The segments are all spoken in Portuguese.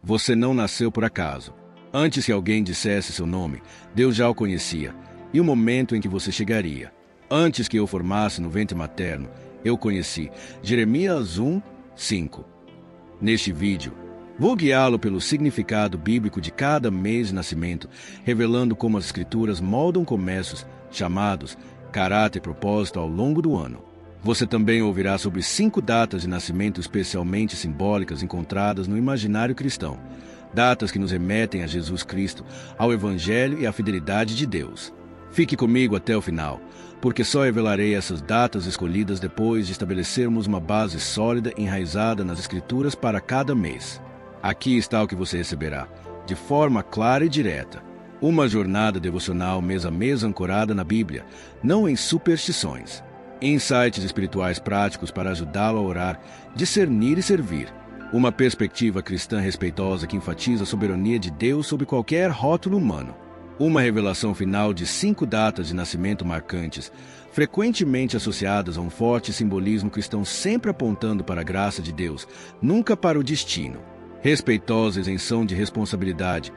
Você não nasceu por acaso. Antes que alguém dissesse seu nome, Deus já o conhecia, e o momento em que você chegaria. Antes que eu formasse no ventre materno, eu conheci. Jeremias 1, 5. Neste vídeo, vou guiá-lo pelo significado bíblico de cada mês de nascimento, revelando como as Escrituras moldam começos, chamados, caráter e propósito ao longo do ano. Você também ouvirá sobre 5 datas de nascimento especialmente simbólicas encontradas no imaginário cristão. Datas que nos remetem a Jesus Cristo, ao Evangelho e à fidelidade de Deus. Fique comigo até o final, porque só revelarei essas datas escolhidas depois de estabelecermos uma base sólida enraizada nas Escrituras para cada mês. Aqui está o que você receberá, de forma clara e direta. Uma jornada devocional mês a mês ancorada na Bíblia, não em superstições. Insights espirituais práticos para ajudá-lo a orar, discernir e servir. Uma perspectiva cristã respeitosa que enfatiza a soberania de Deus sobre qualquer rótulo humano. Uma revelação final de 5 datas de nascimento marcantes, frequentemente associadas a um forte simbolismo cristão sempre apontando para a graça de Deus, nunca para o destino. Respeitosa isenção de responsabilidade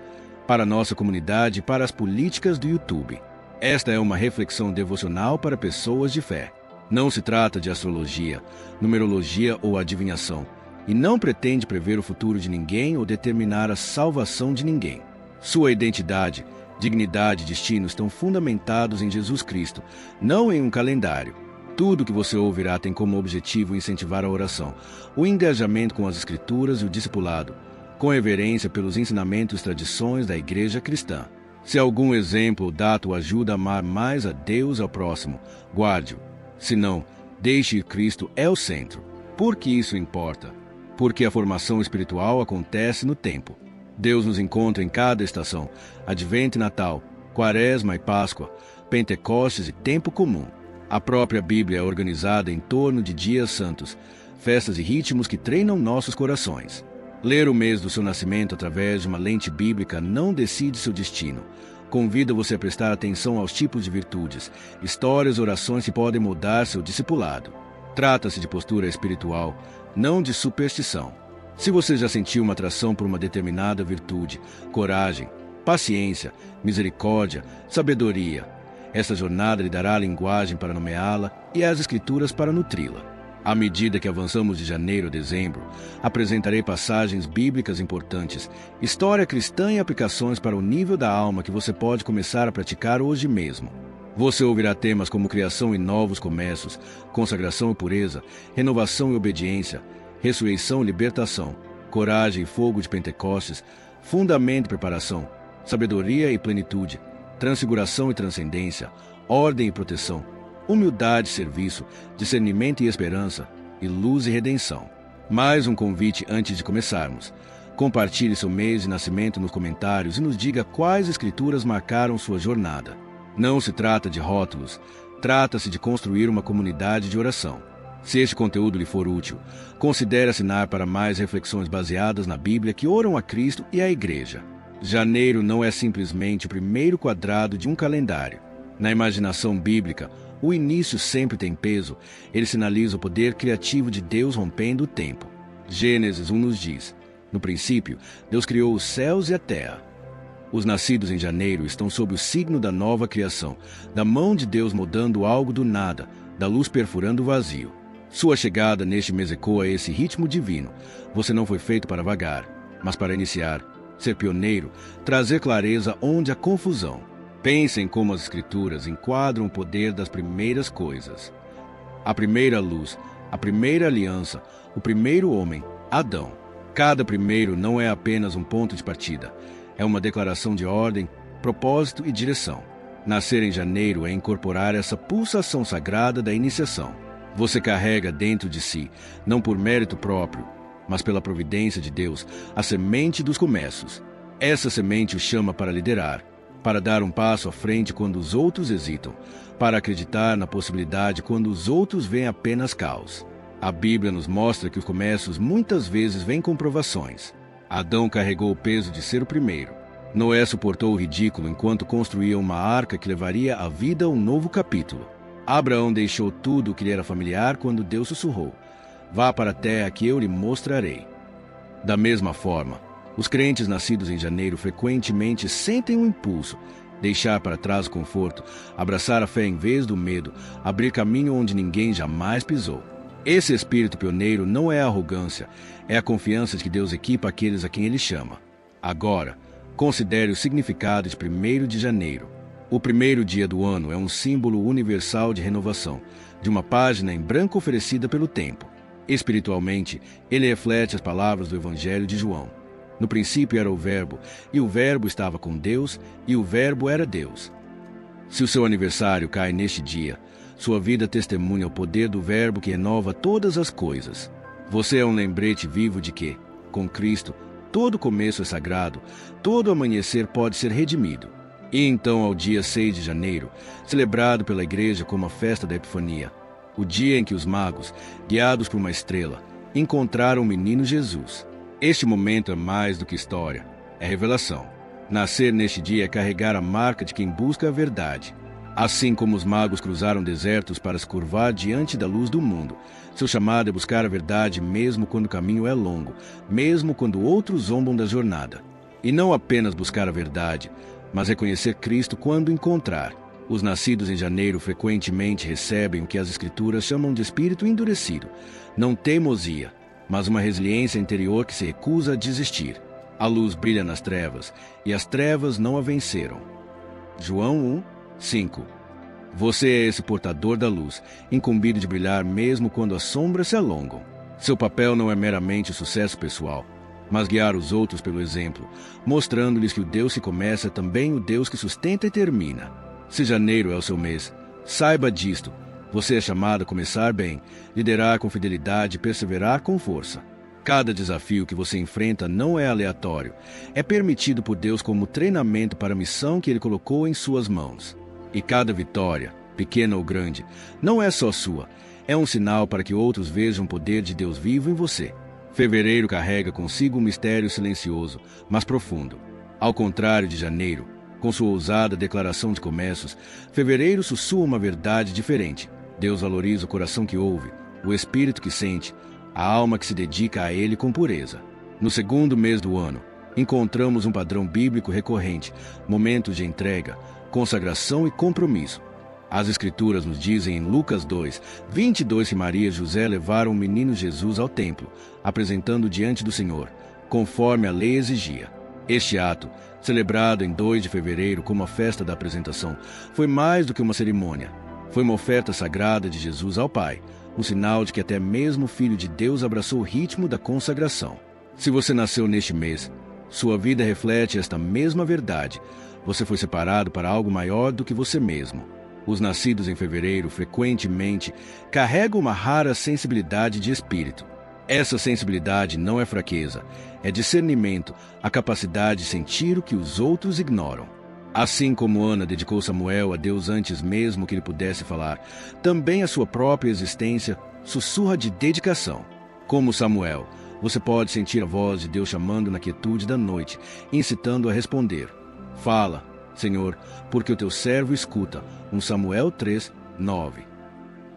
para a nossa comunidade e para as políticas do YouTube. Esta é uma reflexão devocional para pessoas de fé. Não se trata de astrologia, numerologia ou adivinhação, e não pretende prever o futuro de ninguém ou determinar a salvação de ninguém. Sua identidade, dignidade e destino estão fundamentados em Jesus Cristo, não em um calendário. Tudo que você ouvirá tem como objetivo incentivar a oração, o engajamento com as Escrituras e o discipulado, com reverência pelos ensinamentos e tradições da Igreja Cristã. Se algum exemplo ou data o ajuda a amar mais a Deus e ao próximo, guarde-o. Se não, deixe Cristo é o centro. Por que isso importa? Porque a formação espiritual acontece no tempo. Deus nos encontra em cada estação, Advento e Natal, Quaresma e Páscoa, Pentecostes e tempo comum. A própria Bíblia é organizada em torno de dias santos, festas e ritmos que treinam nossos corações. Ler o mês do seu nascimento através de uma lente bíblica não decide seu destino. Convida você a prestar atenção aos tipos de virtudes, histórias e orações que podem mudar seu discipulado. Trata-se de postura espiritual, não de superstição. Se você já sentiu uma atração por uma determinada virtude, coragem, paciência, misericórdia, sabedoria, esta jornada lhe dará a linguagem para nomeá-la e as Escrituras para nutri-la. À medida que avançamos de janeiro a dezembro, apresentarei passagens bíblicas importantes, história cristã e aplicações para o nível da alma que você pode começar a praticar hoje mesmo. Você ouvirá temas como criação e novos começos, consagração e pureza, renovação e obediência, ressurreição e libertação, coragem e fogo de Pentecostes, fundamento e preparação, sabedoria e plenitude, transfiguração e transcendência, ordem e proteção, humildade e serviço, discernimento e esperança, e luz e redenção. Mais um convite antes de começarmos. Compartilhe seu mês de nascimento nos comentários e nos diga quais escrituras marcaram sua jornada. Não se trata de rótulos, trata-se de construir uma comunidade de oração. Se este conteúdo lhe for útil, considere assinar para mais reflexões baseadas na Bíblia que oram a Cristo e à Igreja. Janeiro não é simplesmente o primeiro quadrado de um calendário. Na imaginação bíblica, o início sempre tem peso, ele sinaliza o poder criativo de Deus rompendo o tempo. Gênesis 1 nos diz: no princípio, Deus criou os céus e a terra. Os nascidos em janeiro estão sob o signo da nova criação, da mão de Deus mudando algo do nada, da luz perfurando o vazio. Sua chegada neste mês ecoa esse ritmo divino. Você não foi feito para vagar, mas para iniciar, ser pioneiro, trazer clareza onde há confusão. Pense em como as Escrituras enquadram o poder das primeiras coisas. A primeira luz, a primeira aliança, o primeiro homem, Adão. Cada primeiro não é apenas um ponto de partida, é uma declaração de ordem, propósito e direção. Nascer em janeiro é incorporar essa pulsação sagrada da iniciação. Você carrega dentro de si, não por mérito próprio, mas pela providência de Deus, a semente dos começos. Essa semente o chama para liderar, para dar um passo à frente quando os outros hesitam, para acreditar na possibilidade quando os outros veem apenas caos. A Bíblia nos mostra que os começos muitas vezes vêm com provações. Adão carregou o peso de ser o primeiro. Noé suportou o ridículo enquanto construía uma arca que levaria à vida um novo capítulo. Abraão deixou tudo o que lhe era familiar quando Deus sussurrou: vá para a terra que eu lhe mostrarei. Da mesma forma, Os crentes nascidos em janeiro frequentemente sentem um impulso, deixar para trás o conforto, abraçar a fé em vez do medo, abrir caminho onde ninguém jamais pisou. Esse espírito pioneiro não é arrogância, é a confiança de que Deus equipa aqueles a quem Ele chama. Agora, considere o significado de 1º de janeiro. O primeiro dia do ano é um símbolo universal de renovação, de uma página em branco oferecida pelo tempo. Espiritualmente, ele reflete as palavras do Evangelho de João. No princípio era o Verbo, e o Verbo estava com Deus, e o Verbo era Deus. Se o seu aniversário cai neste dia, sua vida testemunha o poder do Verbo que renova todas as coisas. Você é um lembrete vivo de que, com Cristo, todo começo é sagrado, todo amanhecer pode ser redimido. E então ao dia 6 de janeiro, celebrado pela Igreja como a festa da Epifania, o dia em que os magos, guiados por uma estrela, encontraram o menino Jesus. Este momento é mais do que história, é revelação. Nascer neste dia é carregar a marca de quem busca a verdade. Assim como os magos cruzaram desertos para se curvar diante da luz do mundo, seu chamado é buscar a verdade mesmo quando o caminho é longo, mesmo quando outros zombam da jornada. E não apenas buscar a verdade, mas reconhecer Cristo quando encontrar. Os nascidos em janeiro frequentemente recebem o que as Escrituras chamam de espírito endurecido, não teimosia, mas uma resiliência interior que se recusa a desistir. A luz brilha nas trevas, e as trevas não a venceram. João 1, 5. Você é esse portador da luz, incumbido de brilhar mesmo quando as sombras se alongam. Seu papel não é meramente o sucesso pessoal, mas guiar os outros pelo exemplo, mostrando-lhes que o Deus que começa é também o Deus que sustenta e termina. Se janeiro é o seu mês, saiba disto. Você é chamado a começar bem, liderar com fidelidade e perseverar com força. Cada desafio que você enfrenta não é aleatório, é permitido por Deus como treinamento para a missão que Ele colocou em suas mãos. E cada vitória, pequena ou grande, não é só sua, é um sinal para que outros vejam o poder de Deus vivo em você. Fevereiro carrega consigo um mistério silencioso, mas profundo. Ao contrário de janeiro, com sua ousada declaração de começos, fevereiro sussurra uma verdade diferente. Deus valoriza o coração que ouve, o espírito que sente, a alma que se dedica a Ele com pureza. No segundo mês do ano, encontramos um padrão bíblico recorrente, momentos de entrega, consagração e compromisso. As Escrituras nos dizem em Lucas 2, 22 que Maria e José levaram o menino Jesus ao templo, apresentando diante do Senhor, conforme a lei exigia. Este ato, celebrado em 2 de fevereiro como a festa da apresentação, foi mais do que uma cerimônia. Foi uma oferta sagrada de Jesus ao Pai, um sinal de que até mesmo o Filho de Deus abraçou o ritmo da consagração. Se você nasceu neste mês, sua vida reflete esta mesma verdade. Você foi separado para algo maior do que você mesmo. Os nascidos em fevereiro frequentemente carregam uma rara sensibilidade de espírito. Essa sensibilidade não é fraqueza, é discernimento, a capacidade de sentir o que os outros ignoram. Assim como Ana dedicou Samuel a Deus antes mesmo que ele pudesse falar, também a sua própria existência sussurra de dedicação. Como Samuel, você pode sentir a voz de Deus chamando na quietude da noite, incitando a responder. Fala, Senhor, porque o teu servo escuta. 1 Samuel 3, 9.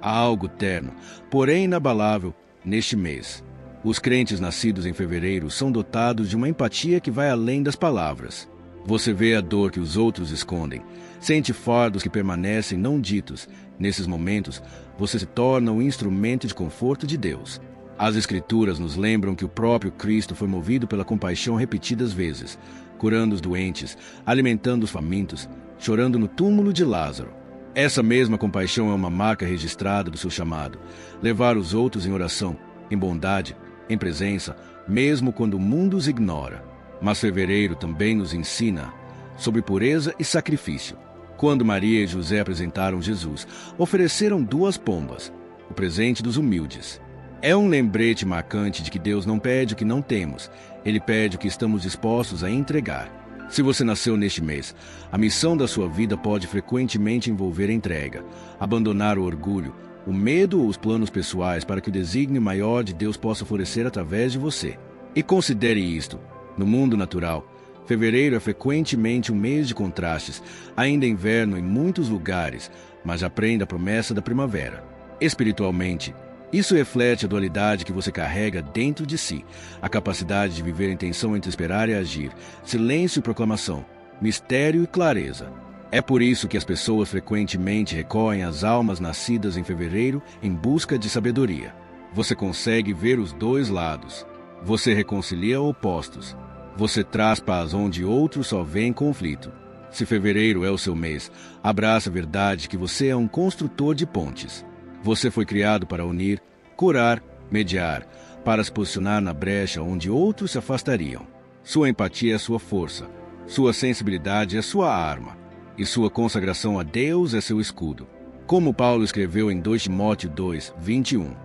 Há algo terno, porém inabalável, neste mês. Os crentes nascidos em fevereiro são dotados de uma empatia que vai além das palavras. Você vê a dor que os outros escondem, sente fardos que permanecem não ditos. Nesses momentos, você se torna um instrumento de conforto de Deus. As Escrituras nos lembram que o próprio Cristo foi movido pela compaixão repetidas vezes, curando os doentes, alimentando os famintos, chorando no túmulo de Lázaro. Essa mesma compaixão é uma marca registrada do seu chamado, levar os outros em oração, em bondade, em presença, mesmo quando o mundo os ignora. Mas fevereiro também nos ensina sobre pureza e sacrifício. Quando Maria e José apresentaram Jesus, ofereceram 2 pombas, o presente dos humildes. É um lembrete marcante de que Deus não pede o que não temos, Ele pede o que estamos dispostos a entregar. Se você nasceu neste mês, a missão da sua vida pode frequentemente envolver entrega, abandonar o orgulho, o medo ou os planos pessoais para que o desígnio maior de Deus possa florescer através de você. E considere isto. No mundo natural, fevereiro é frequentemente um mês de contrastes, ainda inverno em muitos lugares, mas aprenda a promessa da primavera. Espiritualmente, Isso reflete a dualidade que você carrega dentro de si, a capacidade de viver em tensão entre esperar e agir, silêncio e proclamação, mistério e clareza. É por isso que as pessoas frequentemente recorrem às almas nascidas em fevereiro em busca de sabedoria. Você consegue ver os dois lados. Você reconcilia opostos. Você traz paz onde outros só veem conflito. Se fevereiro é o seu mês, abraça a verdade que você é um construtor de pontes. Você foi criado para unir, curar, mediar, para se posicionar na brecha onde outros se afastariam. Sua empatia é sua força, sua sensibilidade é sua arma, e sua consagração a Deus é seu escudo. Como Paulo escreveu em 2 Timóteo 2, 21,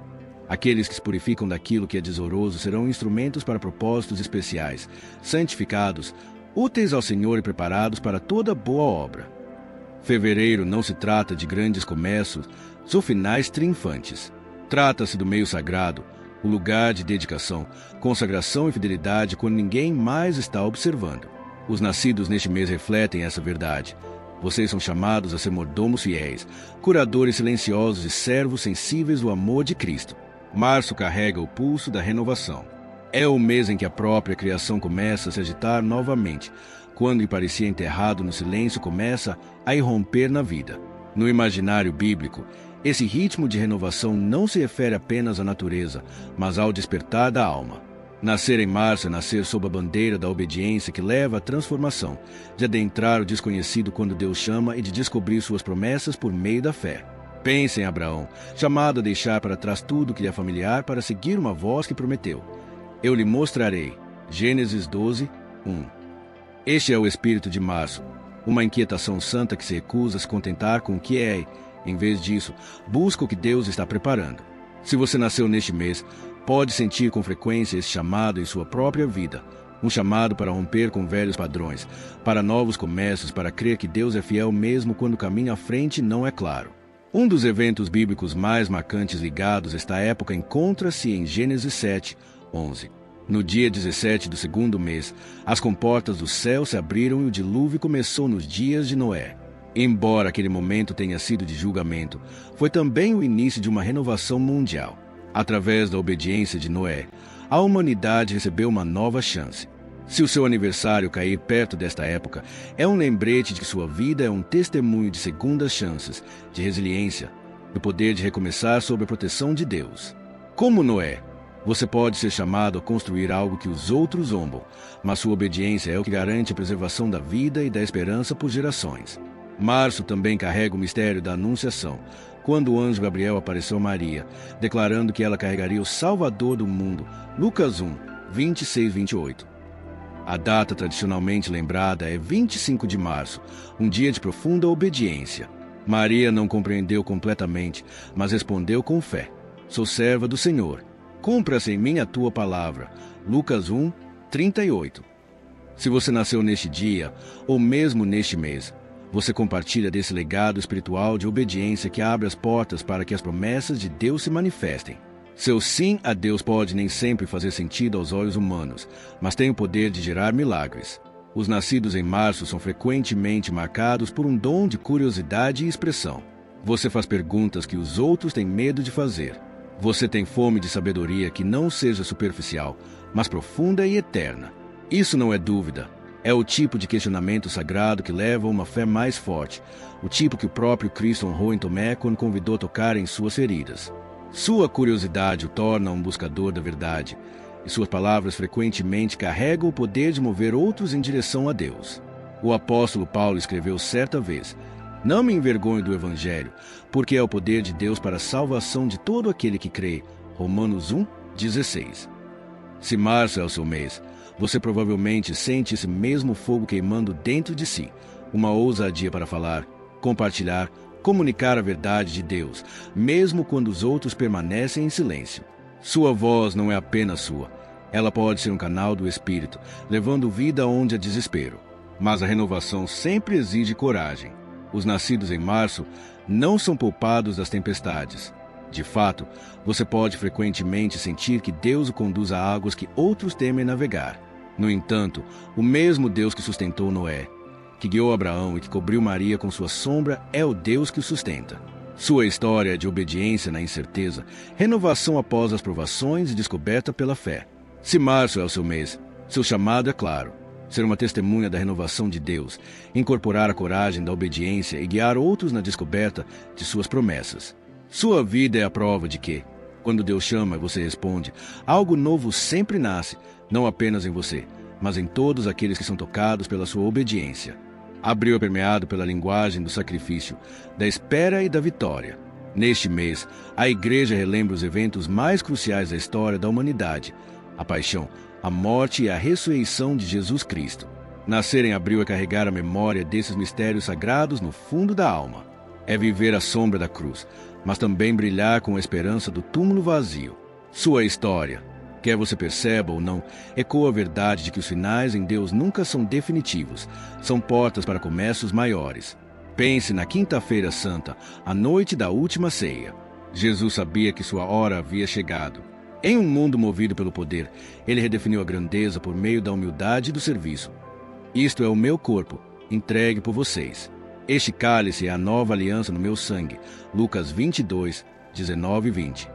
aqueles que se purificam daquilo que é desonroso serão instrumentos para propósitos especiais, santificados, úteis ao Senhor e preparados para toda boa obra. Fevereiro não se trata de grandes comércios ou finais triunfantes. Trata-se do meio sagrado, o lugar de dedicação, consagração e fidelidade quando ninguém mais está observando. Os nascidos neste mês refletem essa verdade. Vocês são chamados a ser mordomos fiéis, curadores silenciosos e servos sensíveis do amor de Cristo. Março carrega o pulso da renovação. É o mês em que a própria criação começa a se agitar novamente, quando lhe parecia enterrado no silêncio começa a irromper na vida. No imaginário bíblico, esse ritmo de renovação não se refere apenas à natureza, mas ao despertar da alma. Nascer em março é nascer sob a bandeira da obediência que leva à transformação, de adentrar o desconhecido quando Deus chama e de descobrir suas promessas por meio da fé. Pense em Abraão, chamado a deixar para trás tudo que lhe é familiar para seguir uma voz que prometeu. Eu lhe mostrarei. Gênesis 12, 1. Este é o espírito de março, uma inquietação santa que se recusa a se contentar com o que é. Em vez disso, busca o que Deus está preparando. Se você nasceu neste mês, pode sentir com frequência esse chamado em sua própria vida. Um chamado para romper com velhos padrões, para novos começos, para crer que Deus é fiel mesmo quando o caminho à frente não é claro. Um dos eventos bíblicos mais marcantes ligados a esta época encontra-se em Gênesis 7, 11. No dia 17 do segundo mês, as comportas do céu se abriram e o dilúvio começou nos dias de Noé. Embora aquele momento tenha sido de julgamento, foi também o início de uma renovação mundial. Através da obediência de Noé, a humanidade recebeu uma nova chance. Se o seu aniversário cair perto desta época, é um lembrete de que sua vida é um testemunho de segundas chances, de resiliência, do poder de recomeçar sob a proteção de Deus. Como Noé, você pode ser chamado a construir algo que os outros zombam, mas sua obediência é o que garante a preservação da vida e da esperança por gerações. Março também carrega o mistério da Anunciação, quando o anjo Gabriel apareceu a Maria, declarando que ela carregaria o Salvador do mundo. Lucas 1, 26, 28. A data tradicionalmente lembrada é 25 de março, um dia de profunda obediência. Maria não compreendeu completamente, mas respondeu com fé. Sou serva do Senhor. Cumpra-se em mim a tua palavra. Lucas 1, 38. Se você nasceu neste dia, ou mesmo neste mês, você compartilha desse legado espiritual de obediência que abre as portas para que as promessas de Deus se manifestem. Seu sim a Deus pode nem sempre fazer sentido aos olhos humanos, mas tem o poder de gerar milagres. Os nascidos em março são frequentemente marcados por um dom de curiosidade e expressão. Você faz perguntas que os outros têm medo de fazer. Você tem fome de sabedoria que não seja superficial, mas profunda e eterna. Isso não é dúvida. É o tipo de questionamento sagrado que leva a uma fé mais forte, o tipo que o próprio Cristo honrou em Tomé quando convidou a tocar em suas feridas. Sua curiosidade o torna um buscador da verdade, e suas palavras frequentemente carregam o poder de mover outros em direção a Deus. O apóstolo Paulo escreveu certa vez: Não me envergonho do Evangelho, porque é o poder de Deus para a salvação de todo aquele que crê. Romanos 1, 16. Se março é o seu mês, você provavelmente sente esse mesmo fogo queimando dentro de si, uma ousadia para falar, compartilhar, comunicar a verdade de Deus, mesmo quando os outros permanecem em silêncio. Sua voz não é apenas sua, ela pode ser um canal do Espírito, levando vida onde há desespero. Mas a renovação sempre exige coragem. Os nascidos em março não são poupados das tempestades. De fato, você pode frequentemente sentir que Deus o conduz a águas que outros temem navegar. No entanto, o mesmo Deus que sustentou Noé, que guiou Abraão e que cobriu Maria com sua sombra, é o Deus que o sustenta. Sua história é de obediência na incerteza, renovação após as provações e descoberta pela fé. Se março é o seu mês, seu chamado é claro: ser uma testemunha da renovação de Deus, incorporar a coragem da obediência e guiar outros na descoberta de suas promessas. Sua vida é a prova de que, quando Deus chama e você responde, algo novo sempre nasce, não apenas em você, mas em todos aqueles que são tocados pela sua obediência. Abril é permeado pela linguagem do sacrifício, da espera e da vitória. Neste mês, a Igreja relembra os eventos mais cruciais da história da humanidade: a paixão, a morte e a ressurreição de Jesus Cristo. Nascer em abril é carregar a memória desses mistérios sagrados no fundo da alma. É viver à sombra da cruz, mas também brilhar com a esperança do túmulo vazio. Sua história, quer você perceba ou não, ecoa a verdade de que os finais em Deus nunca são definitivos, são portas para começos maiores. Pense na Quinta-feira Santa, a noite da última ceia. Jesus sabia que sua hora havia chegado. Em um mundo movido pelo poder, ele redefiniu a grandeza por meio da humildade e do serviço. Isto é o meu corpo, entregue por vocês. Este cálice é a nova aliança no meu sangue. Lucas 22, 19 e 20.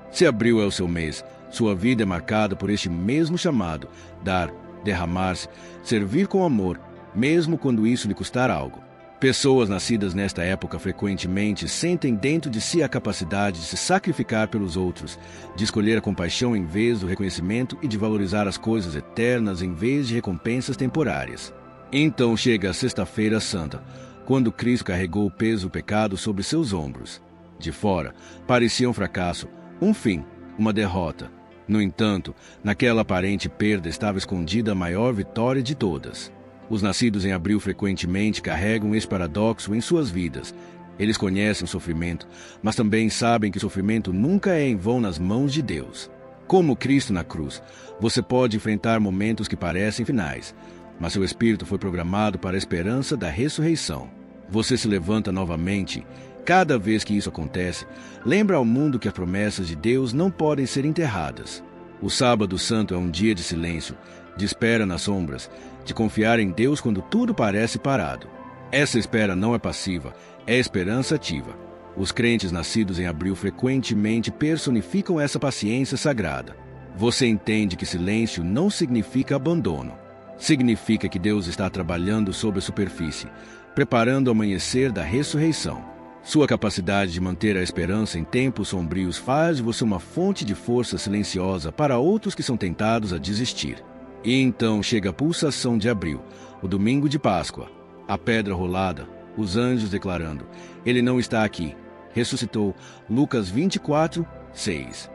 Se abril é o seu mês, sua vida é marcada por este mesmo chamado: dar, derramar-se, servir com amor, mesmo quando isso lhe custar algo. Pessoas nascidas nesta época frequentemente sentem dentro de si a capacidade de se sacrificar pelos outros, de escolher a compaixão em vez do reconhecimento e de valorizar as coisas eternas em vez de recompensas temporárias. Então chega a Sexta-feira Santa, quando Cristo carregou o peso do pecado sobre seus ombros. De fora, parecia um fracasso, um fim, uma derrota. No entanto, naquela aparente perda estava escondida a maior vitória de todas. Os nascidos em abril frequentemente carregam este paradoxo em suas vidas. Eles conhecem o sofrimento, mas também sabem que o sofrimento nunca é em vão nas mãos de Deus. Como Cristo na cruz, você pode enfrentar momentos que parecem finais, mas seu espírito foi programado para a esperança da ressurreição. Você se levanta novamente. Cada vez que isso acontece, lembra ao mundo que as promessas de Deus não podem ser enterradas. O Sábado Santo é um dia de silêncio, de espera nas sombras, de confiar em Deus quando tudo parece parado. Essa espera não é passiva, é esperança ativa. Os crentes nascidos em abril frequentemente personificam essa paciência sagrada. Você entende que silêncio não significa abandono. Significa que Deus está trabalhando sobre a superfície, preparando o amanhecer da ressurreição. Sua capacidade de manter a esperança em tempos sombrios faz de você uma fonte de força silenciosa para outros que são tentados a desistir. E então chega a pulsação de abril, o domingo de Páscoa, a pedra rolada, os anjos declarando: Ele não está aqui, ressuscitou. Lucas 24, 6.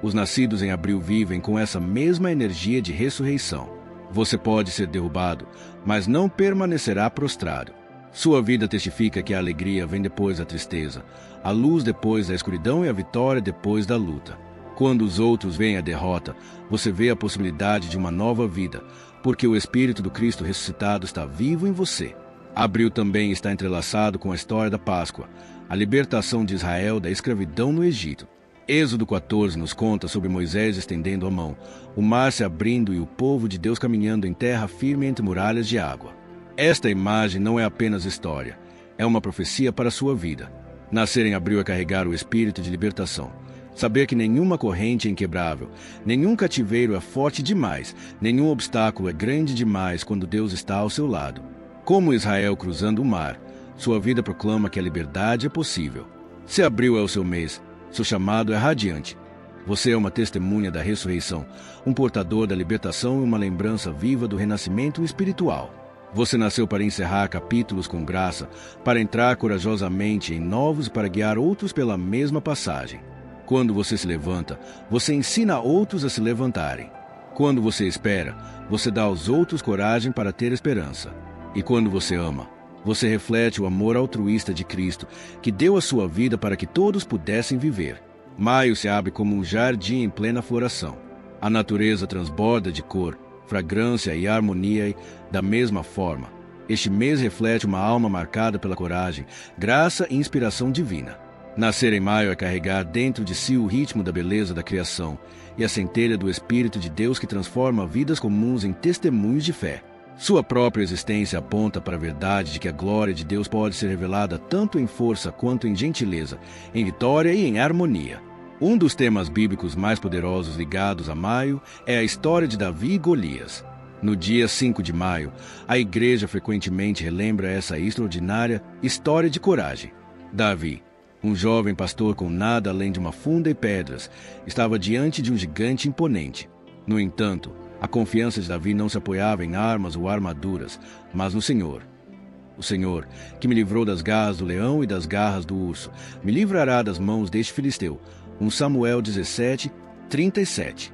Os nascidos em abril vivem com essa mesma energia de ressurreição. Você pode ser derrubado, mas não permanecerá prostrado. Sua vida testifica que a alegria vem depois da tristeza, a luz depois da escuridão e a vitória depois da luta. Quando os outros veem a derrota, você vê a possibilidade de uma nova vida, porque o Espírito do Cristo ressuscitado está vivo em você. Abril também está entrelaçado com a história da Páscoa, a libertação de Israel da escravidão no Egito. Êxodo 14 nos conta sobre Moisés estendendo a mão, o mar se abrindo e o povo de Deus caminhando em terra firme entre muralhas de água. Esta imagem não é apenas história, é uma profecia para a sua vida. Nascer em abril é carregar o espírito de libertação. Saber que nenhuma corrente é inquebrável, nenhum cativeiro é forte demais, nenhum obstáculo é grande demais quando Deus está ao seu lado. Como Israel cruzando o mar, sua vida proclama que a liberdade é possível. Se abril é o seu mês, seu chamado é radiante. Você é uma testemunha da ressurreição, um portador da libertação e uma lembrança viva do renascimento espiritual. Você nasceu para encerrar capítulos com graça, para entrar corajosamente em novos e para guiar outros pela mesma passagem. Quando você se levanta, você ensina outros a se levantarem. Quando você espera, você dá aos outros coragem para ter esperança. E quando você ama, você reflete o amor altruísta de Cristo, que deu a sua vida para que todos pudessem viver. Maio se abre como um jardim em plena floração. A natureza transborda de cor, fragrância e harmonia. Da mesma forma, este mês reflete uma alma marcada pela coragem, graça e inspiração divina. Nascer em maio é carregar dentro de si o ritmo da beleza da criação e a centelha do Espírito de Deus que transforma vidas comuns em testemunhos de fé. Sua própria existência aponta para a verdade de que a glória de Deus pode ser revelada tanto em força quanto em gentileza, em vitória e em harmonia. Um dos temas bíblicos mais poderosos ligados a maio é a história de Davi e Golias. No dia 5 de maio, a igreja frequentemente relembra essa extraordinária história de coragem. Davi, um jovem pastor com nada além de uma funda e pedras, estava diante de um gigante imponente. No entanto, a confiança de Davi não se apoiava em armas ou armaduras, mas no Senhor. O Senhor, que me livrou das garras do leão e das garras do urso, me livrará das mãos deste filisteu. 1 Samuel 17, 37.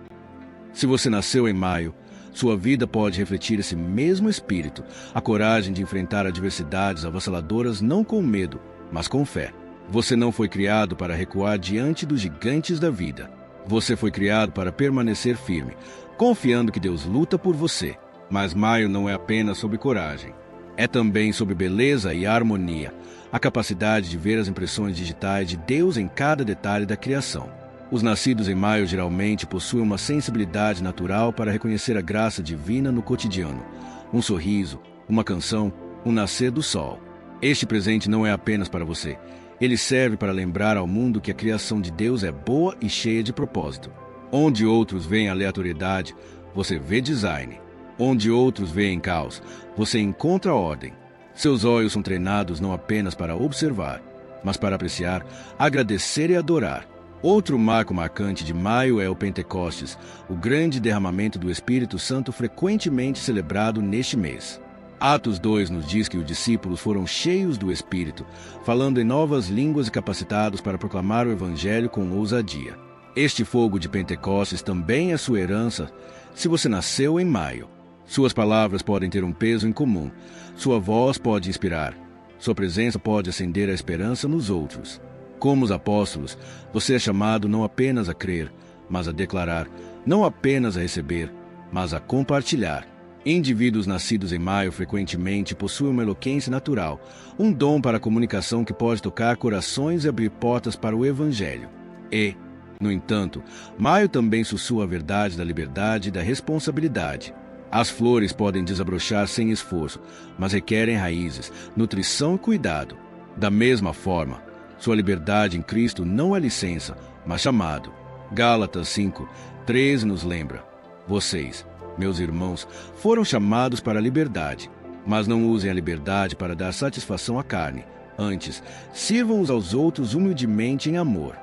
Se você nasceu em maio, sua vida pode refletir esse mesmo espírito, a coragem de enfrentar adversidades avassaladoras não com medo, mas com fé. Você não foi criado para recuar diante dos gigantes da vida. Você foi criado para permanecer firme, confiando que Deus luta por você. Mas maio não é apenas sobre coragem. É também sobre beleza e harmonia, a capacidade de ver as impressões digitais de Deus em cada detalhe da criação. Os nascidos em maio geralmente possuem uma sensibilidade natural para reconhecer a graça divina no cotidiano. Um sorriso, uma canção, um nascer do sol. Este presente não é apenas para você. Ele serve para lembrar ao mundo que a criação de Deus é boa e cheia de propósito. Onde outros veem aleatoriedade, você vê design. Onde outros veem caos, você encontra ordem. Seus olhos são treinados não apenas para observar, mas para apreciar, agradecer e adorar. Outro marco marcante de maio é o Pentecostes, o grande derramamento do Espírito Santo frequentemente celebrado neste mês. Atos 2 nos diz que os discípulos foram cheios do Espírito, falando em novas línguas e capacitados para proclamar o Evangelho com ousadia. Este fogo de Pentecostes também é sua herança se você nasceu em maio. Suas palavras podem ter um peso em comum, sua voz pode inspirar, sua presença pode acender a esperança nos outros. Como os apóstolos, você é chamado não apenas a crer, mas a declarar, não apenas a receber, mas a compartilhar. Indivíduos nascidos em maio frequentemente possuem uma eloquência natural, um dom para a comunicação que pode tocar corações e abrir portas para o Evangelho. E, no entanto, maio também sussurra a verdade da liberdade e da responsabilidade. As flores podem desabrochar sem esforço, mas requerem raízes, nutrição e cuidado. Da mesma forma, sua liberdade em Cristo não é licença, mas chamado. Gálatas 5, 13 nos lembra: vocês, meus irmãos, foram chamados para a liberdade, mas não usem a liberdade para dar satisfação à carne. Antes, sirvam uns aos outros humildemente em amor.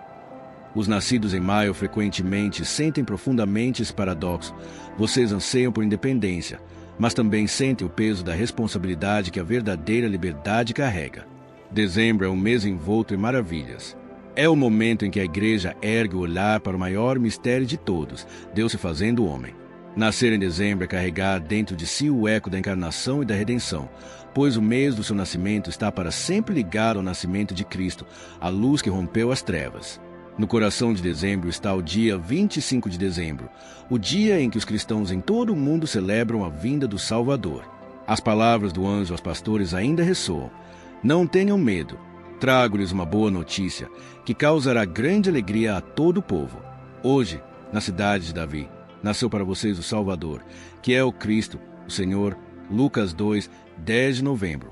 Os nascidos em maio frequentemente sentem profundamente esse paradoxo. Vocês anseiam por independência, mas também sentem o peso da responsabilidade que a verdadeira liberdade carrega. Dezembro é um mês envolto em maravilhas. É o momento em que a igreja ergue o olhar para o maior mistério de todos, Deus se fazendo homem. Nascer em dezembro é carregar dentro de si o eco da encarnação e da redenção, pois o mês do seu nascimento está para sempre ligado ao nascimento de Cristo, a luz que rompeu as trevas. No coração de dezembro está o dia 25 de dezembro, o dia em que os cristãos em todo o mundo celebram a vinda do Salvador. As palavras do anjo aos pastores ainda ressoam: não tenham medo, trago-lhes uma boa notícia, que causará grande alegria a todo o povo. Hoje, na cidade de Davi, nasceu para vocês o Salvador, que é o Cristo, o Senhor. Lucas 2, 10 de novembro.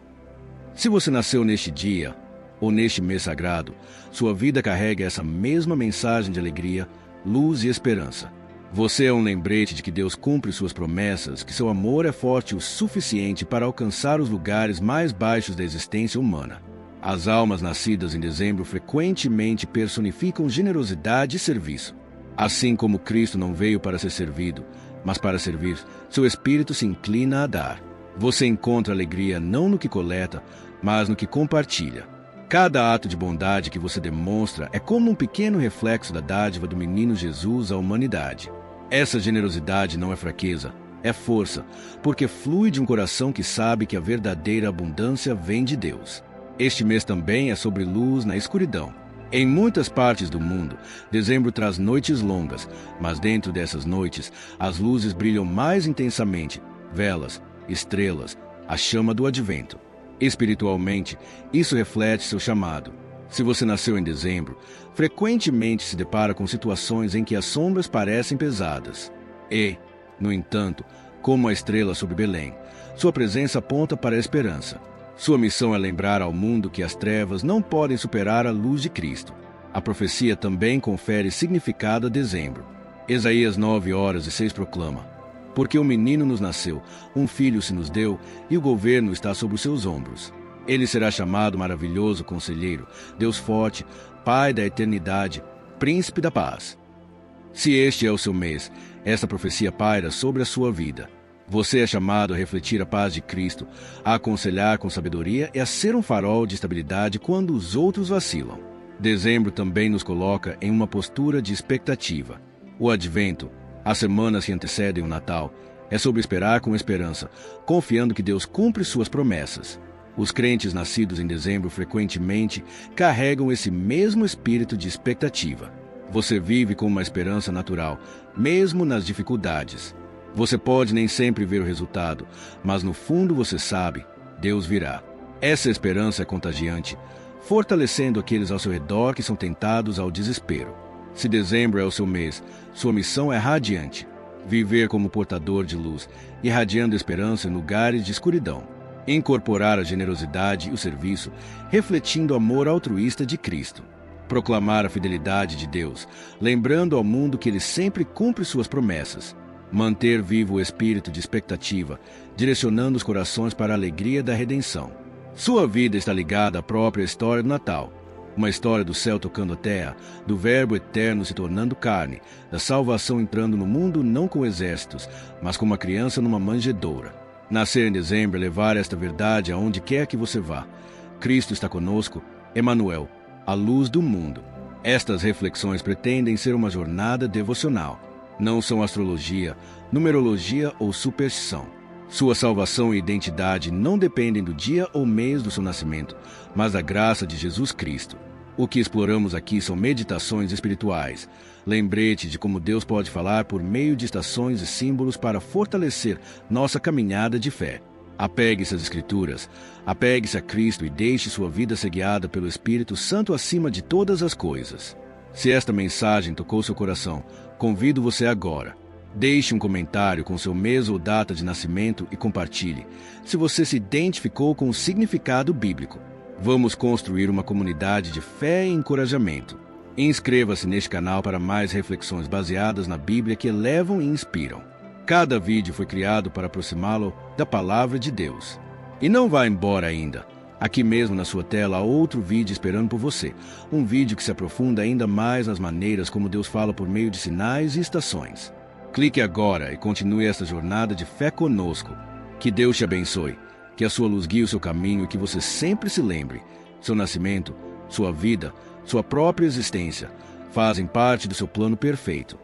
Se você nasceu neste dia, ou neste mês sagrado, sua vida carrega essa mesma mensagem de alegria, luz e esperança. Você é um lembrete de que Deus cumpre suas promessas, que seu amor é forte o suficiente para alcançar os lugares mais baixos da existência humana. As almas nascidas em dezembro frequentemente personificam generosidade e serviço. Assim como Cristo não veio para ser servido, mas para servir, seu espírito se inclina a dar. Você encontra alegria não no que coleta, mas no que compartilha. Cada ato de bondade que você demonstra é como um pequeno reflexo da dádiva do menino Jesus à humanidade. Essa generosidade não é fraqueza, é força, porque flui de um coração que sabe que a verdadeira abundância vem de Deus. Este mês também é sobre luz na escuridão. Em muitas partes do mundo, dezembro traz noites longas, mas dentro dessas noites, as luzes brilham mais intensamente, velas, estrelas, a chama do advento. Espiritualmente, isso reflete seu chamado. Se você nasceu em dezembro, frequentemente se depara com situações em que as sombras parecem pesadas. E, no entanto, como a estrela sobre Belém. Sua presença aponta para a esperança. Sua missão é lembrar ao mundo que as trevas não podem superar a luz de Cristo. A profecia também confere significado a dezembro. Isaías 9:6 proclama: Porque um menino nos nasceu, um filho se nos deu, e o governo está sobre os seus ombros. Ele será chamado Maravilhoso Conselheiro, Deus Forte, Pai da Eternidade, Príncipe da Paz. Se este é o seu mês, esta profecia paira sobre a sua vida. Você é chamado a refletir a paz de Cristo, a aconselhar com sabedoria e a ser um farol de estabilidade quando os outros vacilam. Dezembro também nos coloca em uma postura de expectativa. O Advento, as semanas que antecedem o Natal, é sobre esperar com esperança, confiando que Deus cumpre suas promessas. Os crentes nascidos em dezembro frequentemente carregam esse mesmo espírito de expectativa. Você vive com uma esperança natural, mesmo nas dificuldades. Você pode nem sempre ver o resultado, mas no fundo você sabe, Deus virá. Essa esperança é contagiante, fortalecendo aqueles ao seu redor que são tentados ao desespero. Se dezembro é o seu mês, sua missão é radiante. Viver como portador de luz, irradiando esperança em lugares de escuridão. Incorporar a generosidade e o serviço, refletindo o amor altruísta de Cristo. Proclamar a fidelidade de Deus, lembrando ao mundo que Ele sempre cumpre suas promessas. Manter vivo o espírito de expectativa, direcionando os corações para a alegria da redenção. Sua vida está ligada à própria história do Natal. Uma história do céu tocando a terra, do Verbo eterno se tornando carne, da salvação entrando no mundo não com exércitos, mas com uma criança numa manjedoura. Nascer em dezembro é levar esta verdade aonde quer que você vá. Cristo está conosco, Emanuel, a luz do mundo. Estas reflexões pretendem ser uma jornada devocional. Não são astrologia, numerologia ou superstição. Sua salvação e identidade não dependem do dia ou mês do seu nascimento, mas da graça de Jesus Cristo. O que exploramos aqui são meditações espirituais, lembrete de como Deus pode falar por meio de estações e símbolos para fortalecer nossa caminhada de fé. Apegue-se às Escrituras, apegue-se a Cristo e deixe sua vida ser guiada pelo Espírito Santo acima de todas as coisas. Se esta mensagem tocou seu coração, convido você agora. Deixe um comentário com seu mês ou data de nascimento e compartilhe, se você se identificou com o significado bíblico. Vamos construir uma comunidade de fé e encorajamento. Inscreva-se neste canal para mais reflexões baseadas na Bíblia que elevam e inspiram. Cada vídeo foi criado para aproximá-lo da Palavra de Deus. E não vá embora ainda. Aqui mesmo na sua tela há outro vídeo esperando por você. Um vídeo que se aprofunda ainda mais nas maneiras como Deus fala por meio de sinais e estações. Clique agora e continue essa jornada de fé conosco. Que Deus te abençoe, que a sua luz guie o seu caminho e que você sempre se lembre. Seu nascimento, sua vida, sua própria existência fazem parte do seu plano perfeito.